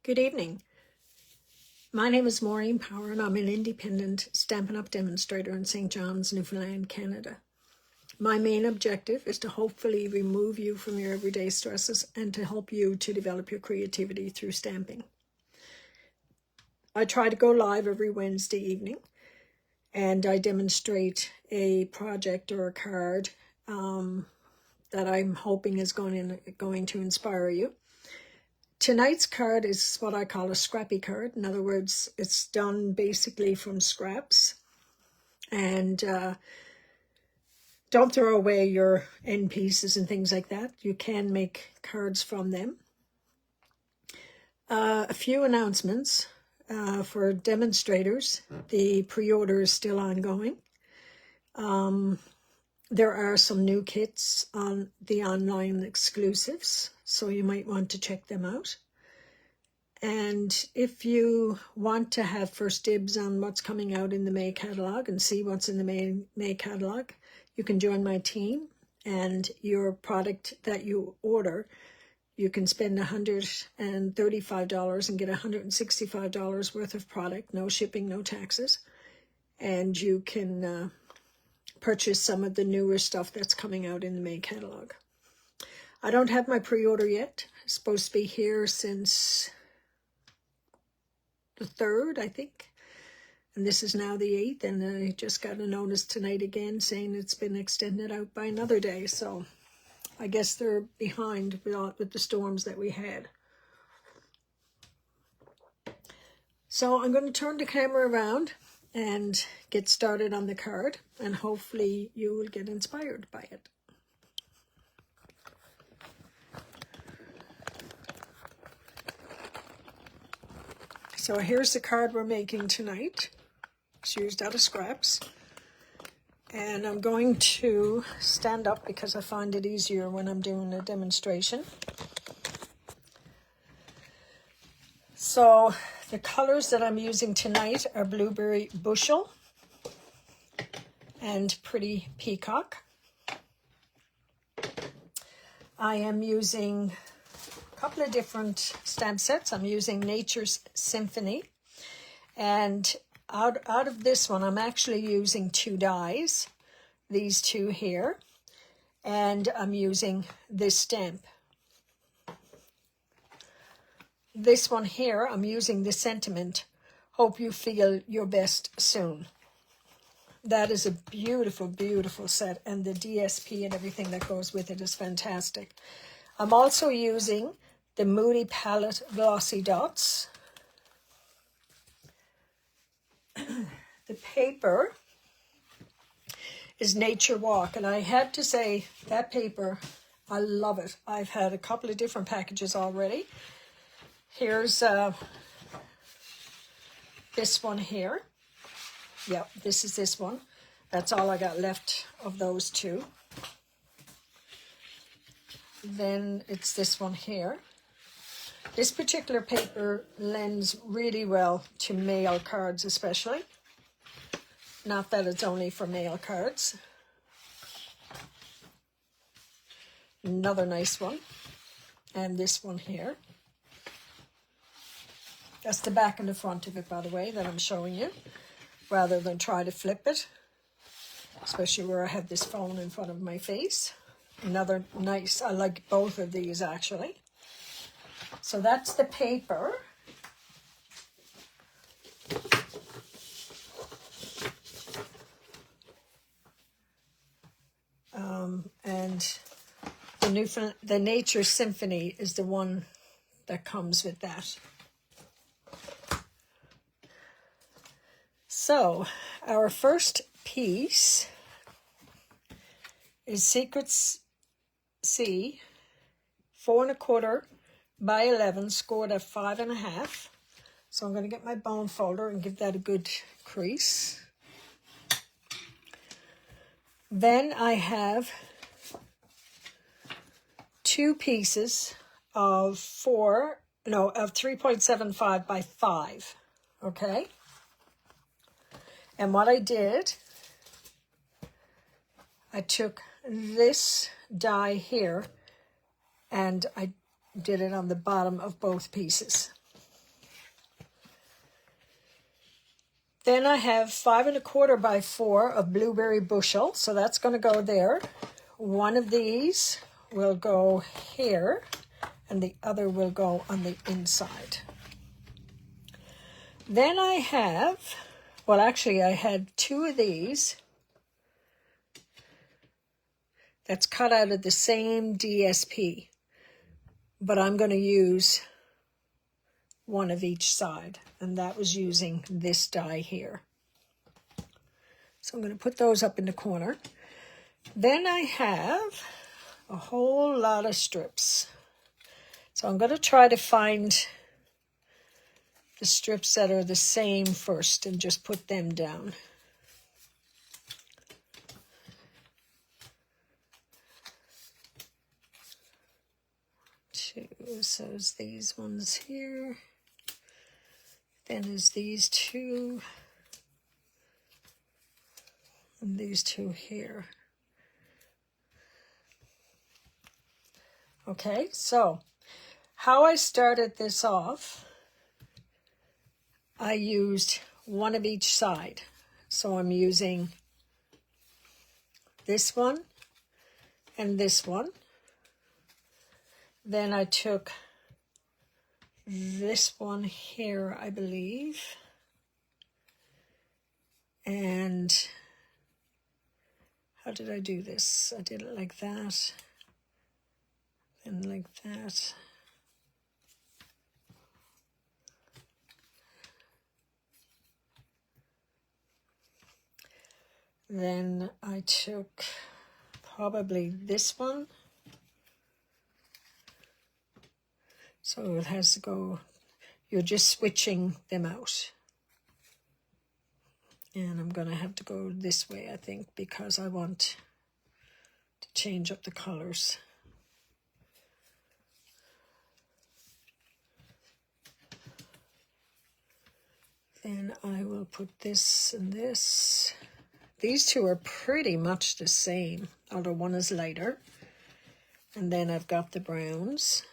Good evening. My name is Maureen Power and I'm an independent Stampin' Up! Demonstrator in St. John's, Newfoundland, Canada. My main objective is to hopefully remove you from your everyday stresses and to help you to develop your creativity through stamping. I try to go live every Wednesday evening and I demonstrate a project or a card that I'm hoping is going to inspire you. Tonight's card is what I call a scrappy card. In other words, it's done basically from scraps. And don't throw away your end pieces and things like that. You can make cards from them. A few announcements for demonstrators. The pre-order is still ongoing. There are some new kits on the online exclusives, so you might want to check them out. And if you want to have first dibs on what's coming out in the May catalog and see what's in the May catalog, you can join my team, and your product that you order, you can spend $135 and get $165 worth of product, no shipping, no taxes, and you can purchase some of the newer stuff that's coming out in the May catalog. I don't have my pre-order yet. It's supposed to be here since the 3rd, I think. And this is now the 8th, and I just got a notice tonight again saying it's been extended out by another day. So I guess they're behind with the storms that we had. So I'm going to turn the camera around and get started on the card, and hopefully you will get inspired by it. So here's the card we're making tonight. It's used out of scraps. And I'm going to stand up because I find it easier when I'm doing a demonstration. So the colors that I'm using tonight are Blueberry Bushel and Pretty Peacock. I am using a couple of different stamp sets. I'm using Nature's Symphony. And out of this one, I'm actually using 2 dies, these 2 here. And I'm using this stamp. This one here, I'm using the sentiment, hope you feel your best soon. That is a beautiful, beautiful set, and the DSP and everything that goes with it is fantastic. I'm also using the Moody Palette Glossy Dots. The paper is Nature Walk, and I had to say that paper, I love it. I've had a couple of different packages already. Here's this one here. Yep, this is this one. That's all I got left of those 2. Then it's this one here. This particular paper lends really well to mail cards especially. Not that it's only for mail cards. Another nice one. And this one here. That's the back and the front of it, by the way, that I'm showing you, rather than try to flip it, especially where I have this phone in front of my face. Another nice, I like both of these actually. So that's the paper. And the Nature Symphony is the one that comes with that. So, our first piece is Secrets C, 4 1/4 by 11, scored at 5.5. So I'm going to get my bone folder and give that a good crease. Then I have 2 pieces of 3.75 by 5, okay? And what I did, I took this die here and I did it on the bottom of both pieces. Then I have 5 1/4 by 4 of blueberry bushel, so that's going to go there. One of these will go here, and the other will go on the inside. Then I have, well, actually I had 2 of these that's cut out of the same DSP, but I'm going to use one of each side, and that was using this die here. So I'm going to put those up in the corner. Then I have a whole lot of strips. So I'm going to try to find the strips that are the same first and just put them down. Two, so it's these ones here. Then there's these 2. And these 2 here. Okay, so how I started this off, I used one of each side. So I'm using this one and this one. Then I took this one here, I believe, and how did I do this? I did it like that, and like that. Then I took probably this one. So it has to go, you're just switching them out. And I'm going to have to go this way, I think, because I want to change up the colors. Then I will put this and this. These 2 are pretty much the same, although one is lighter. And then I've got the browns.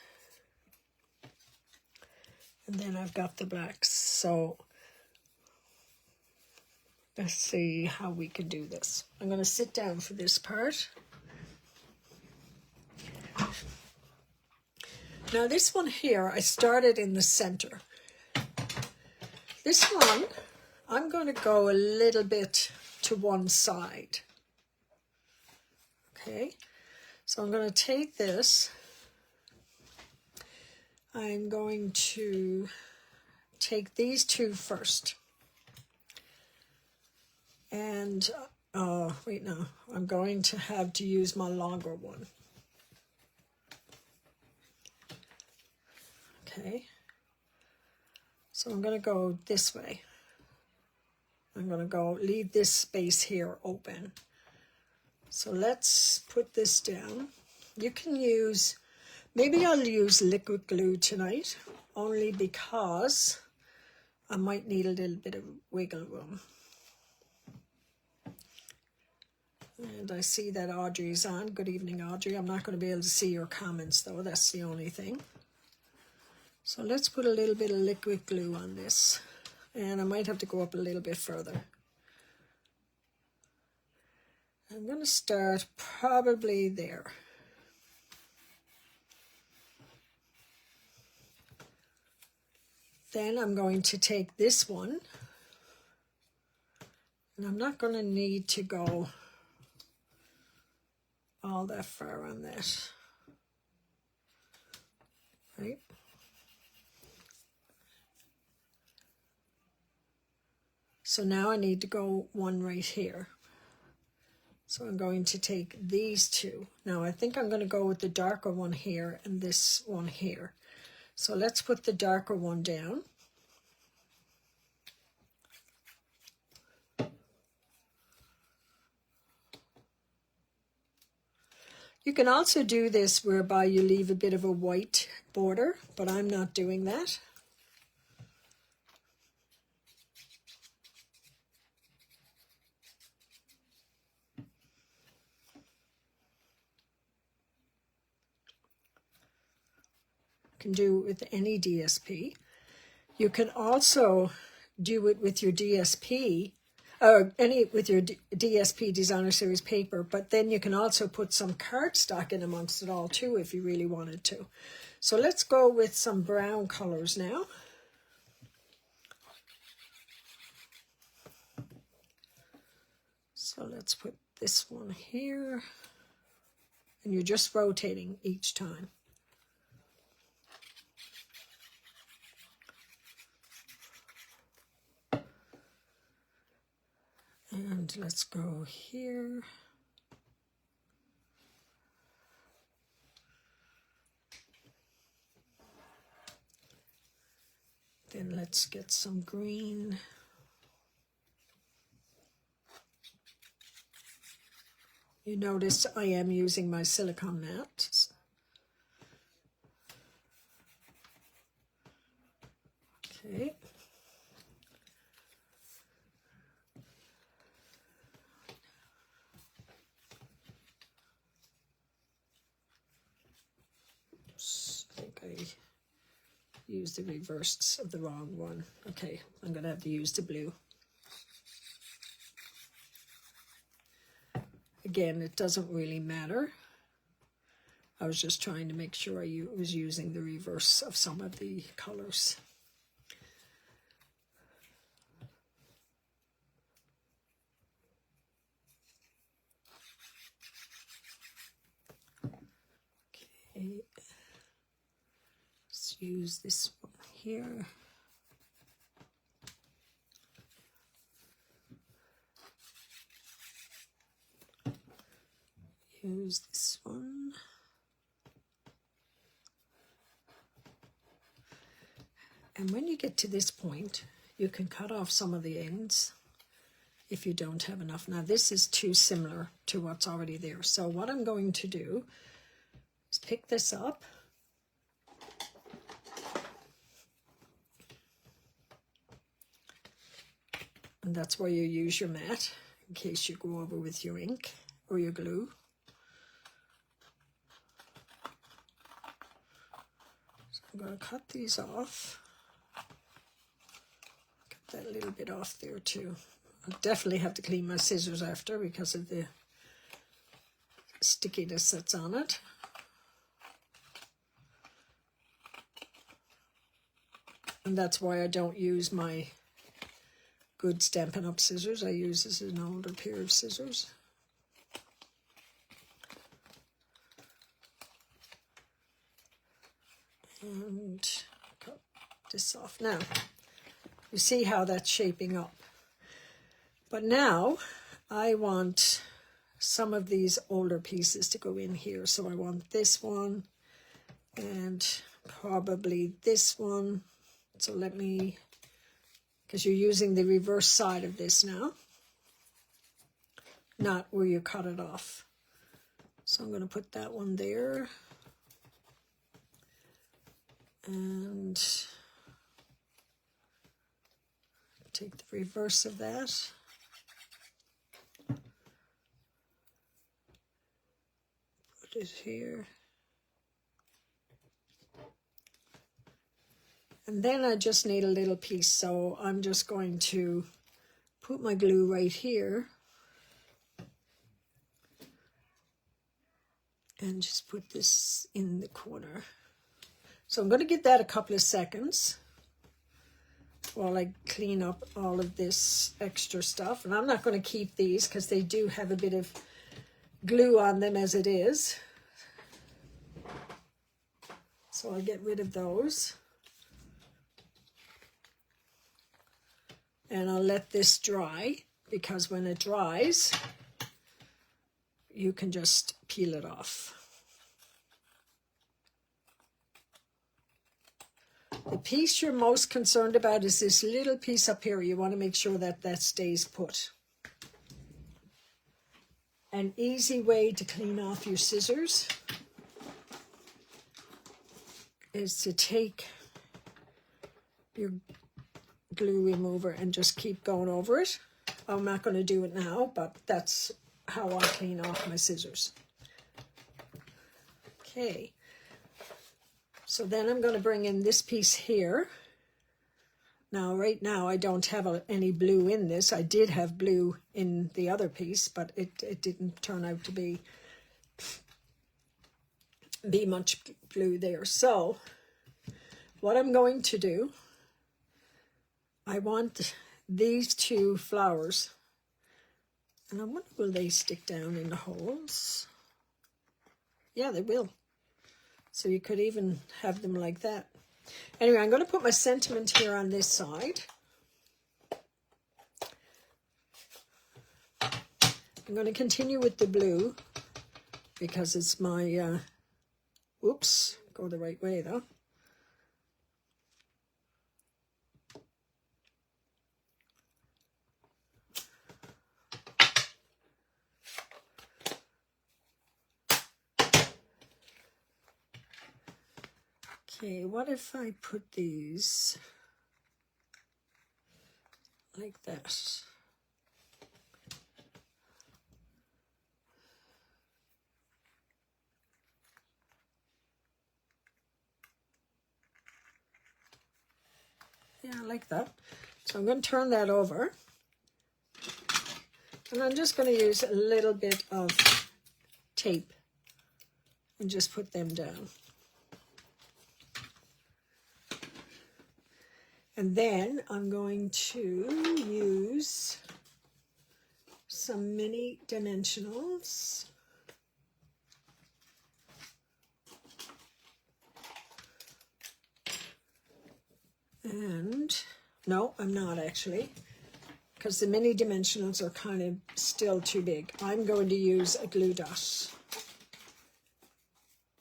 And then I've got the blacks. So let's see how we can do this. I'm going to sit down for this part. Now this one here, I started in the center. This one, I'm going to go a little bit to one side. Okay, so I'm going to take this. I'm going to take these 2 first. And, wait, no, I'm going to have to use my longer one. Okay. So I'm going to go this way. I'm going to go leave this space here open. So let's put this down. You can use, maybe I'll use liquid glue tonight, only because I might need a little bit of wiggle room. And I see that Audrey's on. Good evening, Audrey. I'm not going to be able to see your comments, though. That's the only thing. So let's put a little bit of liquid glue on this. And I might have to go up a little bit further. I'm going to start probably there. Then I'm going to take this one. And I'm not going to need to go all that far on that. Right? So now I need to go one right here. So I'm going to take these 2. Now I think I'm going to go with the darker one here and this one here. So let's put the darker one down. You can also do this whereby you leave a bit of a white border, but I'm not doing that. You can do it with any DSP. You can also do it with your DSP, or with your DSP Designer Series paper, but then you can also put some cardstock in amongst it all too if you really wanted to. So let's go with some brown colors now. So let's put this one here, and you're just rotating each time. And let's go here. Then let's get some green. You notice I am using my silicone mat. Okay. Oops, I think I used the reverse of the wrong one. Okay, I'm going to have to use the blue. Again, it doesn't really matter. I was just trying to make sure I was using the reverse of some of the colors. Okay, let's use this one here. Use this one. And when you get to this point, you can cut off some of the ends if you don't have enough. Now this is too similar to what's already there. So what I'm going to do is pick this up. And that's where you use your mat in case you go over with your ink or your glue. I'm going to cut these off. Get that little bit off there too. I'll definitely have to clean my scissors after because of the stickiness that's on it. And that's why I don't use my good Stampin' Up! Scissors. I use this as an older pair of scissors. And cut this off. Now, you see how that's shaping up. But now, I want some of these older pieces to go in here. So I want this one and probably this one. So let me, because you're using the reverse side of this now, not where you cut it off. So I'm going to put that one there. And take the reverse of that. Put it here. And then I just need a little piece, so I'm just going to put my glue right here. And just put this in the corner. So I'm going to give that a couple of seconds while I clean up all of this extra stuff. And I'm not going to keep these because they do have a bit of glue on them as it is. So I'll get rid of those. And I'll let this dry because when it dries, you can just peel it off. The piece you're most concerned about is this little piece up here. You want to make sure that that stays put. An easy way to clean off your scissors is to take your glue remover and just keep going over it. I'm not going to do it now, but that's how I clean off my scissors. Okay. So then I'm going to bring in this piece here, Now, right now, I don't have any blue in this. I did have blue in the other piece, but it didn't turn out to be much blue there. So, what I'm going to do, I want these two flowers, and I wonder, will they stick down in the holes? Yeah, they will. So you could even have them like that. Anyway, I'm going to put my sentiment here on this side. I'm going to continue with the blue because it's my, whoops, go the right way though. Okay, what if I put these like that? Yeah, like that. So I'm going to turn that over. And I'm just going to use a little bit of tape and just put them down. And then I'm going to use some mini dimensionals. And no, I'm not actually, because the mini dimensionals are kind of still too big. I'm going to use a glue dot.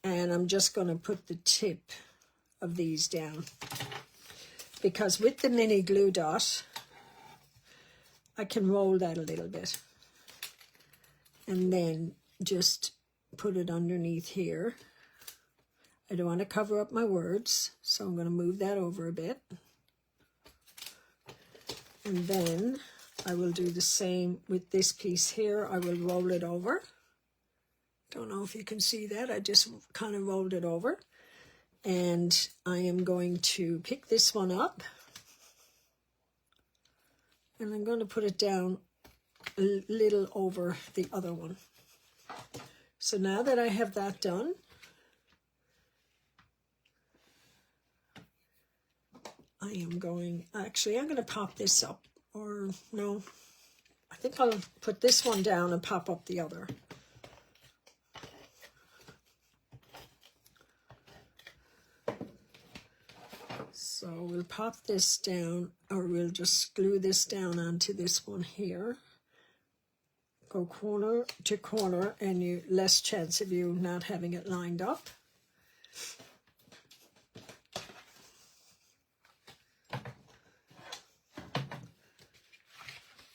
And I'm just going to put the tip of these down. Because with the mini glue dot, I can roll that a little bit. And then just put it underneath here. I don't want to cover up my words, so I'm going to move that over a bit. And then I will do the same with this piece here. I will roll it over. Don't know if you can see that. I just kind of rolled it over. And I am going to pick this one up. And I'm going to put it down a little over the other one. So now that I have that done, I'm going to pop this up. Or no, I think I'll put this one down and pop up the other. So we'll pop this down, or we'll just glue this down onto this one here. Go corner to corner, and you less chance of you not having it lined up.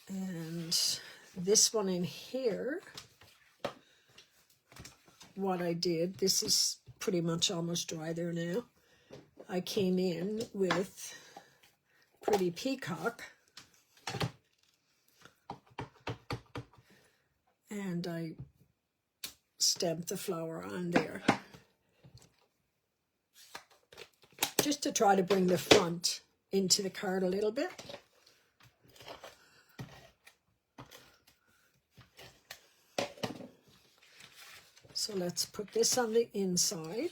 And this one in here, what I did, this is pretty much almost dry there now. I came in with Pretty Peacock and I stamped the flower on there just to try to bring the front into the card a little bit. So let's put this on the inside.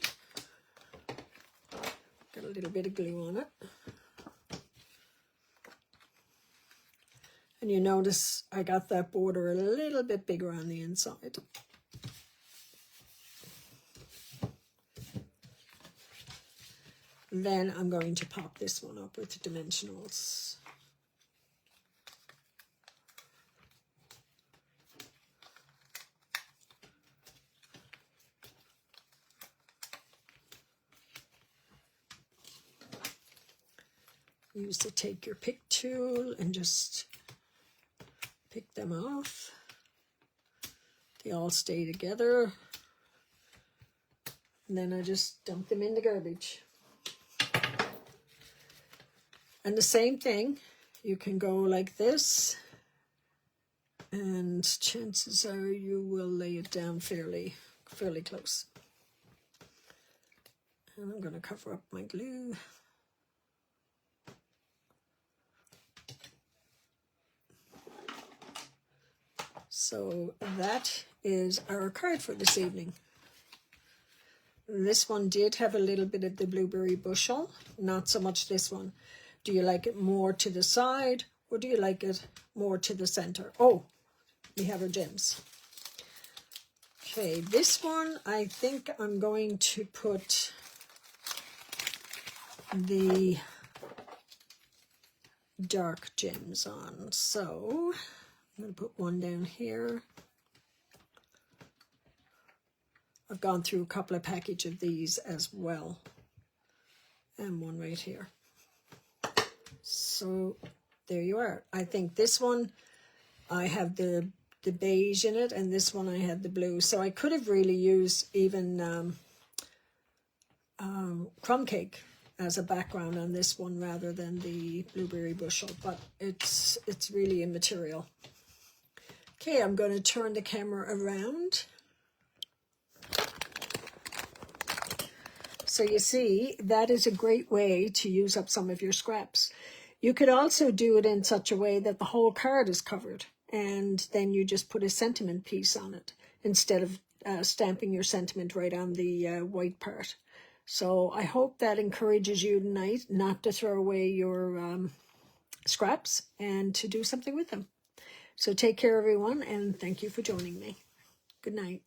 Got a little bit of glue on it. And you notice I got that border a little bit bigger on the inside. Then I'm going to pop this one up with the dimensionals. Use the take your pick tool and just pick them off. They all stay together. And then I just dump them in the garbage. And the same thing, you can go like this, and chances are you will lay it down fairly close. And I'm going to cover up my glue. So that is our card for this evening. This one did have a little bit of the blueberry bushel, not so much this one. Do you like it more to the side or do you like it more to the center? Oh, we have our gems. Okay, this one I think I'm going to put the dark gems on. So I'm going to put one down here. I've gone through a couple of packages of these as well. And one right here. So there you are. I think this one, I have the beige in it, and this one I had the blue. So I could have really used even crumb cake as a background on this one rather than the blueberry bushel, but it's really immaterial. Okay, I'm going to turn the camera around. So you see, that is a great way to use up some of your scraps. You could also do it in such a way that the whole card is covered, and then you just put a sentiment piece on it instead of stamping your sentiment right on the white part. So I hope that encourages you tonight not to throw away your scraps and to do something with them. So take care, everyone, and thank you for joining me. Good night.